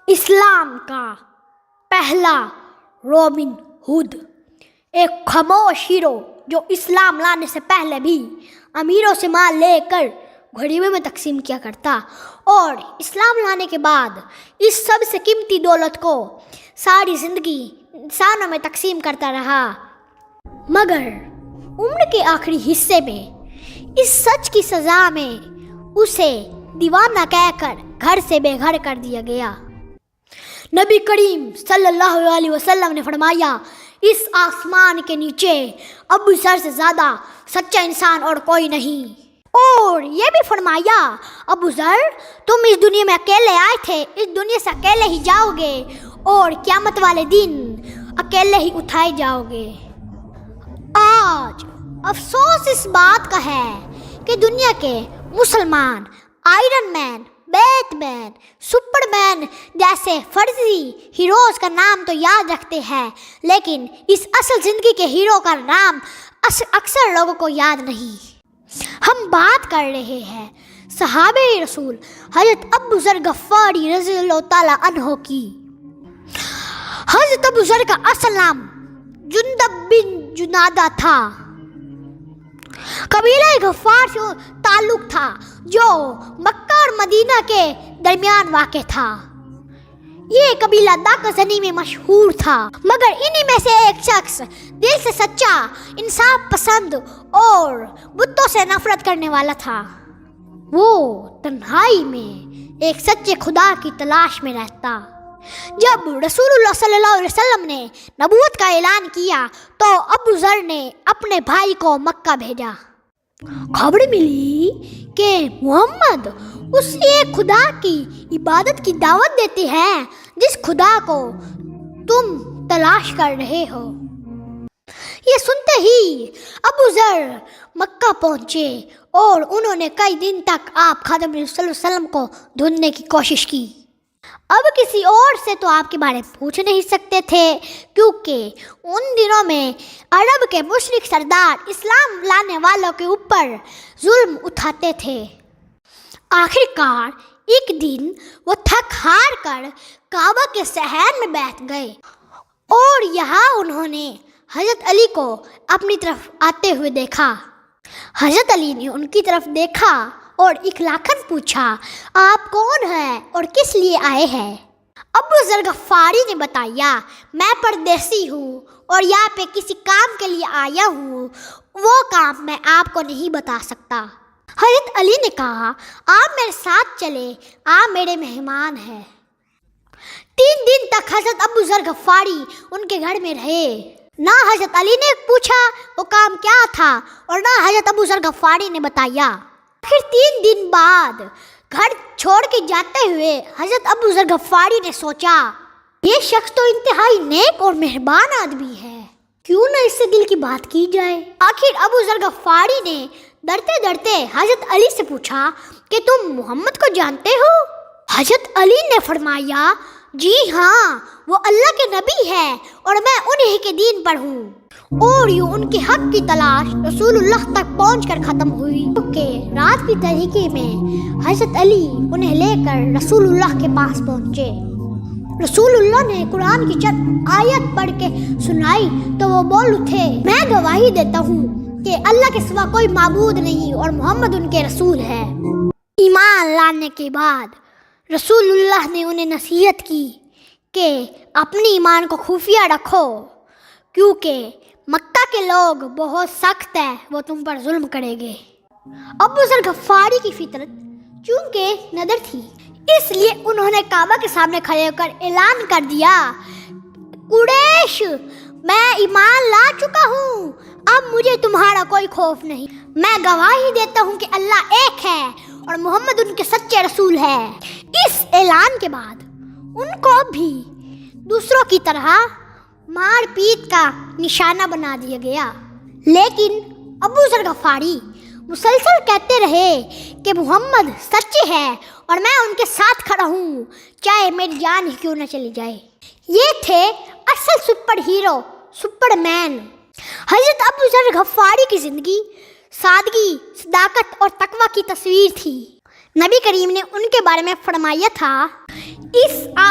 اسلام کا پہلا robin hood, ایک خاموش ہیرو جو اسلام لانے سے پہلے بھی امیروں سے مال لے کر غریبوں میں تقسیم کیا کرتا اور اسلام لانے کے بعد اس سب سے قیمتی دولت کو ساری زندگی انسانوں میں تقسیم کرتا رہا، مگر عمر کے آخری حصے میں اس سچ کی سزا میں اسے دیوانہ کہہ کر گھر سے بے گھر کر دیا گیا۔ نبی کریم صلی اللہ علیہ وسلم نے فرمایا، اس آسمان کے نیچے ابو ذر سے زیادہ سچا انسان اور کوئی نہیں، اور یہ بھی فرمایا، ابو ذر تم اس دنیا میں اکیلے آئے تھے، اس دنیا سے اکیلے ہی جاؤ گے اور قیامت والے دن اکیلے ہی اٹھائے جاؤ گے۔ آج افسوس اس بات کا ہے کہ دنیا کے مسلمان آئرن مین، بیٹ مین، سپر مین جیسے فرضی ہیروز کا نام تو یاد رکھتے ہیں، لیکن اس اصل زندگی کے ہیرو کا نام اکثر لوگوں کو یاد نہیں۔ ہم بات کر رہے ہیں صحابہ رسول حضرت ابو ذر غفاری رضی اللہ تعالیٰ عنہ کی۔ حضرت ابو ذر کا اصل نام جندب بن جنادہ تھا، قبیلہ غفار سے تعلق تھا جو مکہ اور مدینہ کے درمیان واقع تھا۔ یہ قبیلہ ڈاکہ زنی میں مشہور تھا، مگر انہی میں سے ایک شخص دل سے سچا، انصاف پسند اور بتوں سے نفرت کرنے والا تھا۔ وہ تنہائی میں ایک سچے خدا کی تلاش میں رہتا۔ جب رسول اللہ صلی اللہ علیہ وسلم نے نبوت کا اعلان کیا تو ابو ذر نے اپنے بھائی کو مکہ بھیجا۔ خبر ملی کہ محمد اس ایک خدا کی عبادت کی دعوت دیتے ہیں جس خدا کو تم تلاش کر رہے ہو۔ یہ سنتے ہی ابو ذر مکہ پہنچے اور انہوں نے کئی دن تک آپ خادم صلی اللہ علیہ وسلم کو ڈھونڈنے کی کوشش کی۔ اب کسی اور سے تو آپ کے بارے میں پوچھ نہیں سکتے تھے، کیونکہ ان دنوں میں عرب کے مشرک سردار اسلام لانے والوں کے اوپر ظلم اٹھاتے تھے۔ آخر کار ایک دن وہ تھک ہار کر کعبہ کے صحن میں بیٹھ گئے اور یہاں انہوں نے حضرت علی کو اپنی طرف آتے ہوئے دیکھا۔ حضرت علی نے ان کی طرف دیکھا اور اخلاقاً پوچھا، آپ کون ہیں اور کس لیے آئے ہیں؟ ابو ذر غفاری نے بتایا، میں پردیسی ہوں اور یہاں پہ کسی کام کے لیے آیا ہوں، وہ کام میں آپ کو نہیں بتا سکتا۔ حضرت علی نے کہا، آپ میرے ساتھ چلے، آپ میرے مہمان ہیں۔ 3 دن تک حضرت ابو ذر غفاری ان کے گھر میں رہے۔ نہ حضرت علی نے پوچھا وہ کام کیا تھا اور نہ حضرت ابو ذر غفاری نے بتایا۔ پھر 3 دن بعد گھر چھوڑ کے جاتے ہوئے حضرت ابو ذر غفاری نے سوچا، یہ شخص تو انتہائی نیک اور مہربان آدمی ہے، کیوں نہ اس سے دل کی بات کی جائے۔ آخر ابو ذر غفاری نے ڈرتے ڈرتے حضرت علی سے پوچھا کہ تم محمد کو جانتے ہو؟ حضرت علی نے فرمایا، جی ہاں، وہ اللہ کے نبی ہے اور میں انہی کے دین پر ہوں۔ اور یوں ان کے حق کی تلاش رسول اللہ تک پہنچ کر ختم ہوئی، کیونکہ رات کی تاریکی میں حضرت علی انہیں لے کر رسول اللہ کے پاس پہنچے۔ رسول اللہ نے قرآن کی چند آیت پڑھ کے سنائی تو وہ بول اٹھے، میں گواہی دیتا ہوں کہ اللہ کے سوا کوئی معبود نہیں اور محمد ان کے رسول ہے۔ ایمان لانے کے بعد رسول اللہ نے انہیں نصیحت کی کہ اپنی ایمان کو خفیہ رکھو، کیونکہ مکہ کے لوگ بہت سخت ہیں، وہ تم پر ظلم کریں گے۔ ابو ذر غفاری کی فطرت چونکہ نڈر تھی، اس لیے انہوں نے کعبہ کے سامنے کھڑے ہو کر اعلان کر دیا، قریش، میں ایمان لا چکا ہوں، اب مجھے تمہارا کوئی خوف نہیں، میں گواہی دیتا ہوں کہ اللہ ایک ہے اور محمد ان کے سچے رسول ہے۔ اس اعلان کے بعد ان کو بھی دوسروں کی طرح مار پیٹ کا نشانہ بنا دیا گیا، لیکن ابو ذر غفاری مسلسل کہتے رہے کہ محمد سچے ہے اور میں ان کے ساتھ کھڑا ہوں، چاہے میری جان ہی کیوں نہ چلی جائے۔ یہ تھے اصل سپر ہیرو، سپر مین۔ حضرت ابو ذر غفاری کی زندگی سادگی، صداقت اور تقوی کی تصویر تھی۔ نبی کریم نے ان کے بارے میں فرمایا تھا، اس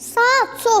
700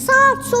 700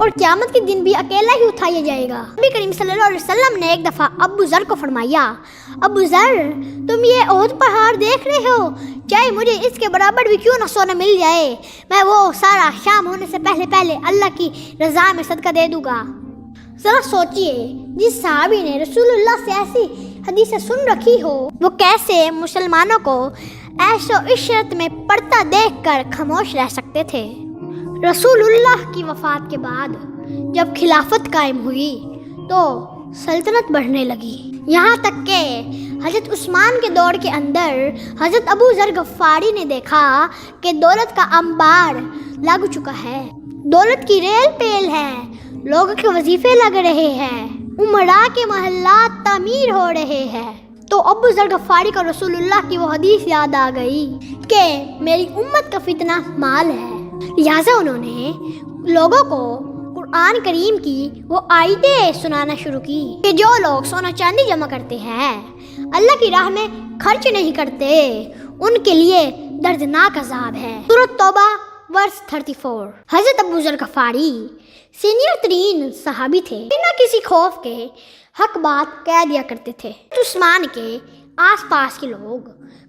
اور قیامت کے دن بھی اکیلا ہی اٹھایا جائے گا۔ نبی کریم صلی اللہ علیہ وسلم نے ایک دفعہ ابو ذر کو فرمایا، ابو ذر تم یہ احد پہاڑ دیکھ رہے ہو، چاہے مجھے اس کے برابر بھی کیوں نہ سونا مل جائے، میں وہ سارا شام ہونے سے پہلے اللہ کی رضا میں صدقہ دے دوں گا۔ ذرا سوچئے، جس صحابی نے رسول اللہ سے ایسی حدیثیں سن رکھی ہو، وہ کیسے مسلمانوں کو عیش و عشرت میں پڑتا دیکھ کر خاموش رہ سکتے تھے۔ رسول اللہ کی وفات کے بعد جب خلافت قائم ہوئی تو سلطنت بڑھنے لگی، یہاں تک کہ حضرت عثمان کے دور کے اندر حضرت ابو ذر غفاری نے دیکھا کہ دولت کا انبار لگ چکا ہے، دولت کی ریل پیل ہے، لوگوں کے وظیفے لگ رہے ہیں، امراء کے محلات تعمیر ہو رہے ہیں، تو ابو ذر غفاری کو رسول اللہ کی وہ حدیث یاد آ گئی کہ میری امت کا فتنہ مال ہے۔ لہٰذا انہوں نے لوگوں کو قرآن کریم کی وہ آیتیں سنانا شروع کی کہ جو لوگ سونا چاندی جمع کرتے ہیں، اللہ کی راہ میں خرچ نہیں کرتے، ان کے لیے دردناک عذاب ہے۔ سورۃ توبہ ورس 34۔ حضرت ابو ذر غفاری سینئر ترین صحابی تھے، بنا کسی خوف کے حق بات کہہ دیا کرتے تھے۔ عثمان کے آس پاس کے لوگ،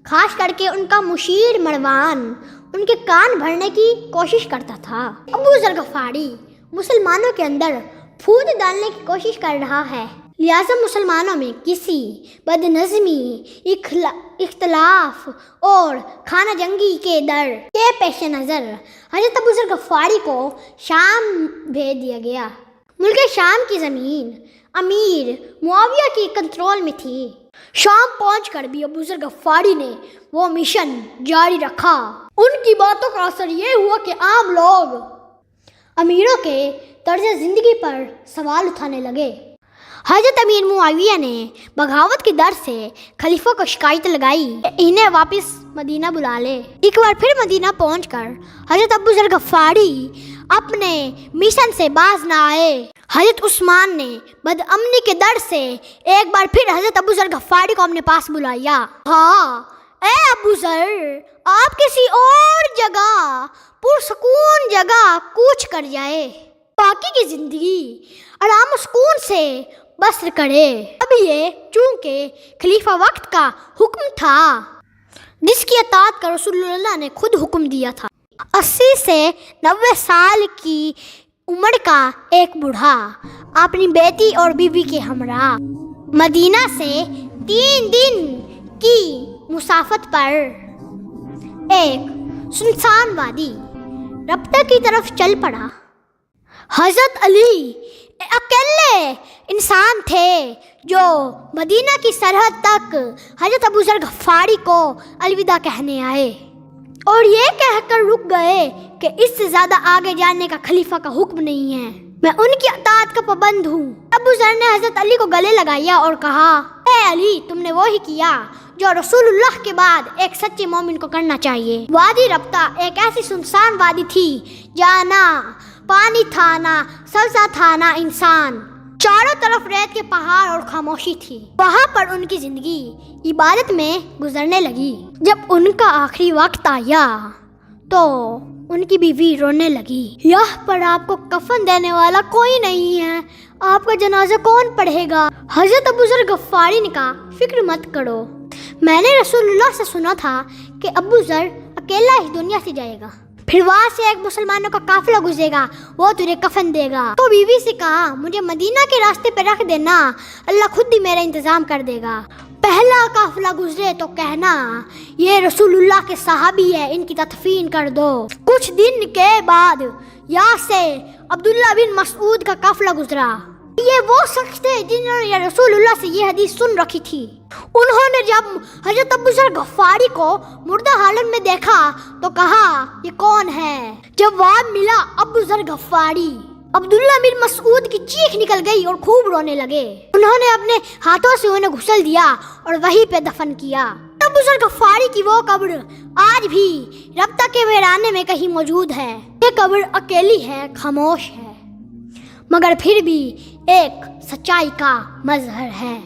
خاص کر کے ان کا مشیر مروان، ان کے کان بھرنے کی کوشش کرتا تھا۔ ابو ذر غفاری مسلمانوں کے اندر پھود ڈالنے کی کوشش کر رہا ہے، لہٰذا مسلمانوں میں کسی بد نظمی، اختلاف اور خانہ جنگی کے ڈر کے پیش نظر حضرت ابو ذر غفاری کو شام بھیج دیا گیا۔ ملک شام کی زمین امیر معاویہ کی کنٹرول میں تھی۔ شام پہنچ کر بھی ابو ذر غفاری نے وہ مشن جاری رکھا۔ ان کی باتوں کا اثر یہ ہوا کہ عام لوگ امیروں کے طرز زندگی پر سوال اٹھانے لگے۔ حضرت امیر معاویہ نے بغاوت کے ڈر سے خلیفہ کو شکایت لگائی کہ انہیں واپس مدینہ بلا لے۔ ایک بار پھر مدینہ پہنچ کر حضرت ابو ذر غفاری اپنے مشن سے باز نہ آئے۔ حضرت عثمان نے بد امنی کے ڈر سے ایک بار پھر حضرت ابو ذر غفاری کو اپنے پاس بلایا۔ ہاں اے ابو ذر، آپ کسی اور جگہ پرسکون جگہ کوچ کر جائے، باقی کی زندگی آرام و سکون سے بسر کرے۔ اب یہ چونکہ خلیفہ وقت کا حکم تھا جس کی اطاعت کا رسول اللہ نے خود حکم دیا تھا۔ 80 سے 90 سال کی عمر کا ایک بوڑھا اپنی بیٹی اور بیوی کے ہمراہ مدینہ سے 3 دن کی مسافت پر ایک سنسان وادی ربتہ کی طرف چل پڑا۔ حضرت علی اکیلے انسان تھے جو مدینہ کی سرحد تک حضرت ابو ذر غفاری کو الوداع کہنے آئے اور یہ کہہ کر رک گئے کہ اس سے زیادہ آگے جانے کا خلیفہ کا حکم نہیں ہے، میں ان کی اطاعت کا پابند ہوں۔ ابو ذر نے حضرت علی کو گلے لگایا اور کہا، اے علی، تم نے وہی کیا جو رسول اللہ کے بعد ایک سچے مومن کو کرنا چاہیے۔ وادی ربتہ ایک ایسی سنسان وادی تھی جہاں نہ پانی تھا، نہ سبزہ تھا، نہ انسان، چاروں طرف ریت کے پہاڑ اور خاموشی تھی۔ وہاں پر ان کی زندگی عبادت میں گزرنے لگی۔ جب ان کا آخری وقت آیا تو ان کی بیوی رونے لگی، یہاں پر آپ کو کفن دینے والا کوئی نہیں ہے، آپ کا جنازہ کون پڑھے گا؟ حضرت ابو ذر غفاری نے کہا، فکر مت کرو، میں نے رسول اللہ سے سنا تھا کہ ابو ذر اکیلا اس دنیا سے جائے گا، پھر وہاں سے ایک مسلمانوں کا قافلہ گزرے گا، وہ تجھے کفن دے گا۔ تو بیوی سے کہا، مجھے مدینہ کے راستے پہ رکھ دینا، اللہ خود ہی میرا انتظام کر دے گا۔ پہلا قافلہ گزرے تو کہنا یہ رسول اللہ کے صحابی ہے، ان کی تدفین کر دو۔ کچھ دن کے بعد یہاں سے عبداللہ بن مسعود کا قافلہ گزرا۔ یہ وہ شخص تھے جنہوں نے رسول اللہ سے یہ حدیث سن رکھی تھی۔ انہوں نے جب حضرت ابو ذر غفاری کو مردہ حالت میں دیکھا تو کہا، یہ کون ہے؟ جب وہاں ملا ابو ذر غفاری، عبداللہ بن مسعود کی چیخ نکل گئی اور خوب رونے لگے۔ انہوں نے اپنے ہاتھوں سے انہیں غسل دیا اور وہیں پہ دفن کیا۔ ابو ذر غفاری کی وہ قبر آج بھی ربتہ کے ویرانے میں کہیں موجود ہے۔ یہ قبر اکیلی ہے، خاموش ہے، مگر پھر بھی ایک سچائی کا مظہر ہے۔